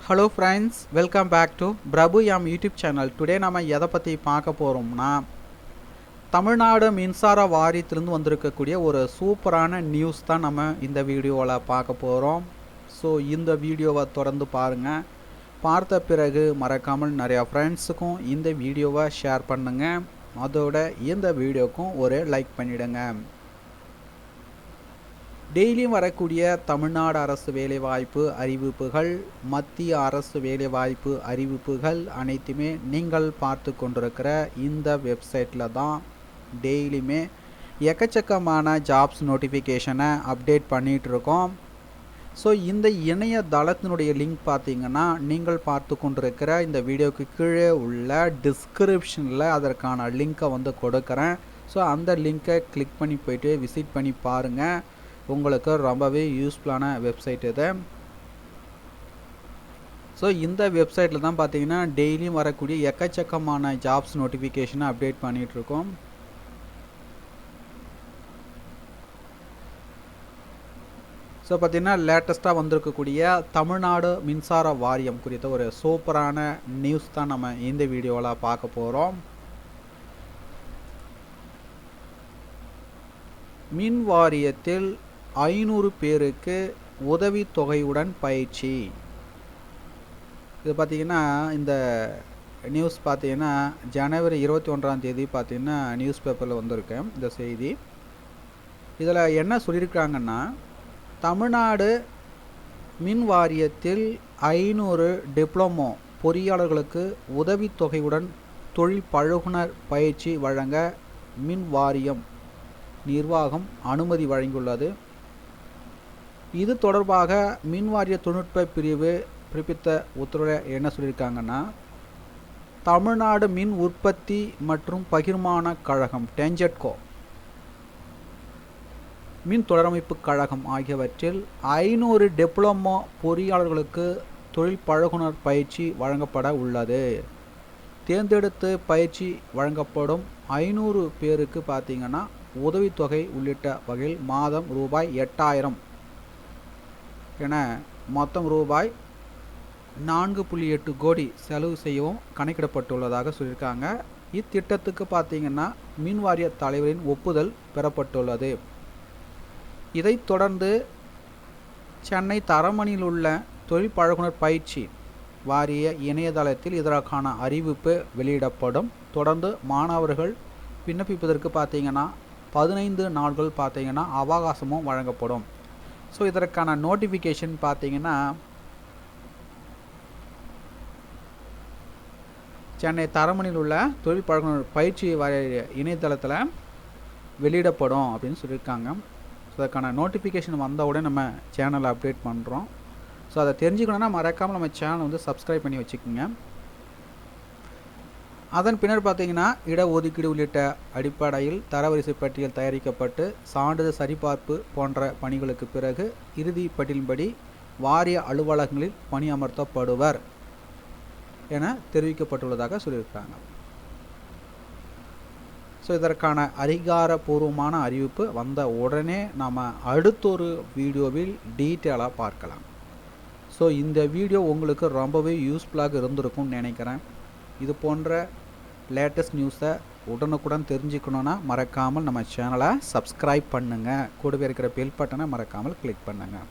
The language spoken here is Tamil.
Hello friends, welcome back to Prabhu M YouTube channel. Today நம்ம எதை பற்றி பார்க்க போகிறோம்னா, தமிழ்நாடு மின்சார வாரியத்திலிருந்து வந்திருக்கக்கூடிய ஒரு சூப்பரான நியூஸ் தான் நம்ம இந்த வீடியோவில் பார்க்க போகிறோம். ஸோ இந்த வீடியோவை தொடர்ந்து பாருங்கள். பார்த்த பிறகு மறக்காமல் நிறையா ஃப்ரெண்ட்ஸுக்கும் இந்த வீடியோவை ஷேர் பண்ணுங்கள். அதோட இந்த வீடியோக்கும் ஒரு லைக் பண்ணிவிடுங்க. டெய்லியும் வரக்கூடிய தமிழ்நாடு அரசு வேலைவாய்ப்பு அறிவிப்புகள், மத்திய அரசு வேலைவாய்ப்பு அறிவிப்புகள் அனைத்துமே நீங்கள் பார்த்து கொண்டிருக்கிற இந்த வெப்சைட்டில் தான் டெய்லியுமே எக்கச்சக்கமான ஜாப்ஸ் நோட்டிஃபிகேஷனை அப்டேட் பண்ணிகிட்ருக்கோம். ஸோ இந்த இணையதளத்தினுடைய லிங்க் பார்த்தீங்கன்னா, நீங்கள் பார்த்து கொண்டிருக்கிற இந்த வீடியோவுக்கு கீழே உள்ள டிஸ்கிரிப்ஷனில் அதற்கான லிங்க்கை கொடுக்குறேன். ஸோ அந்த லிங்க்கை கிளிக் பண்ணி போய்ட்டு விசிட் பண்ணி பாருங்கள். உங்களுக்கு ரொம்பவே யூஸ்ஃபுல்லான வெப்சைட் இது. ஸோ இந்த வெப்சைட்டில் தான் பார்த்தீங்கன்னா டெய்லியும் வரக்கூடிய எக்கச்சக்கமான ஜாப்ஸ் நோட்டிஃபிகேஷனை அப்டேட் பண்ணிகிட்ருக்கோம். ஸோ பார்த்திங்கன்னா லேட்டஸ்ட்டாக வந்திருக்கக்கூடிய தமிழ்நாடு மின்சார வாரியம் குறித்த ஒரு சூப்பரான நியூஸ் தான் நம்ம இந்த வீடியோவில் பார்க்க போகிறோம். மின் வாரியத்தில் 500 பேருக்கு உதவித்தொகையுடன் பயிற்சி. இது பார்த்திங்கன்னா இந்த நியூஸ் பார்த்திங்கன்னா ஜனவரி 21ஆம் தேதி பார்த்திங்கன்னா நியூஸ் பேப்பரில் வந்திருக்கேன் இந்த செய்தி. இதில் என்ன சொல்லியிருக்காங்கன்னா, தமிழ்நாடு மின் வாரியத்தில் 500 டிப்ளமோ பொறியாளர்களுக்கு உதவித்தொகையுடன் தொழில் பழகுனர் பயிற்சி வழங்க மின் வாரியம் நிர்வாகம் அனுமதி வழங்கியுள்ளது. இது தொடர்பாக மின் வாரிய தொழில்நுட்ப பிரிவு பிறப்பித்த உத்தரவில் என்ன சொல்லியிருக்காங்கன்னா, தமிழ்நாடு மின் உற்பத்தி மற்றும் பகிர்மான கழகம் டெஞ்சட்கோ, மின் தொடரமைப்பு கழகம் ஆகியவற்றில் 500 டிப்ளமோ பொறியாளர்களுக்கு தொழில் பழகுனர் பயிற்சி வழங்கப்பட உள்ளது. தேர்ந்தெடுத்து பயிற்சி வழங்கப்படும் 500 பேருக்கு பார்த்திங்கன்னா உதவித்தொகை உள்ளிட்ட வகையில் மாதம் ரூபாய் 8000 என மொத்தம் ரூபாய் 4.8 கோடி செலவு செய்யவும் கணக்கிடப்பட்டுள்ளதாக சொல்லியிருக்காங்க. இத்திட்டத்துக்கு பார்த்திங்கன்னா மின் வாரிய தலைவரின் ஒப்புதல் பெறப்பட்டுள்ளது. இதைத் தொடர்ந்து சென்னை தரமணியில் உள்ள தொழில் பழகுனர் பயிற்சி வாரிய இணையதளத்தில் இதற்கான அறிவிப்பு வெளியிடப்படும். தொடர்ந்து மாணவர்கள் விண்ணப்பிப்பதற்கு பார்த்திங்கன்னா 15 நாட்கள் பார்த்திங்கன்னா அவகாசமும் வழங்கப்படும். ஸோ இதற்கான நோட்டிஃபிகேஷன் பார்த்திங்கன்னா சென்னை தரமணியில் உள்ள தொழில் பழகுனர் பயிற்சி வாரிய இணையதளத்தில் வெளியிடப்படும் அப்படின்னு சொல்லியிருக்காங்க. ஸோ அதற்கான நோட்டிஃபிகேஷன் வந்தவுடனே நம்ம சேனலை அப்டேட் பண்ணுறோம். ஸோ அதை தெரிஞ்சுக்கணுன்னா மறக்காமல் நம்ம சேனலை சப்ஸ்கிரைப் பண்ணி வச்சுக்கோங்க. அதன் பின்னர் பார்த்திங்கன்னா இடஒதுக்கீடு உள்ளிட்ட அடிப்படையில் தரவரிசை பட்டியல் தயாரிக்கப்பட்டு சான்றிதழ் சரிபார்ப்பு போன்ற பணிகளுக்கு பிறகு இறுதி பட்டியலின்படி வாரிய அலுவலகங்களில் பணியமர்த்தப்படுவர் என தெரிவிக்கப்பட்டுள்ளதாக சொல்லியிருக்காங்க. ஸோ இதற்கான அதிகாரப்பூர்வமான அறிவிப்பு வந்த உடனே நாம் அடுத்தொரு வீடியோவில் டீட்டெயிலாக பார்க்கலாம். ஸோ இந்த வீடியோ உங்களுக்கு ரொம்பவே யூஸ்ஃபுல்லாக இருந்திருக்கும்னு நினைக்கிறேன். இது போன்ற லேட்டஸ்ட் நியூஸை உடனுக்குடன் தெரிஞ்சுக்கணுன்னா மறக்காமல் நம்ம சேனலை சப்ஸ்கிரைப் பண்ணுங்கள். கூடவே இருக்கிற பெல் பட்டனை மறக்காமல் கிளிக் பண்ணுங்கள்.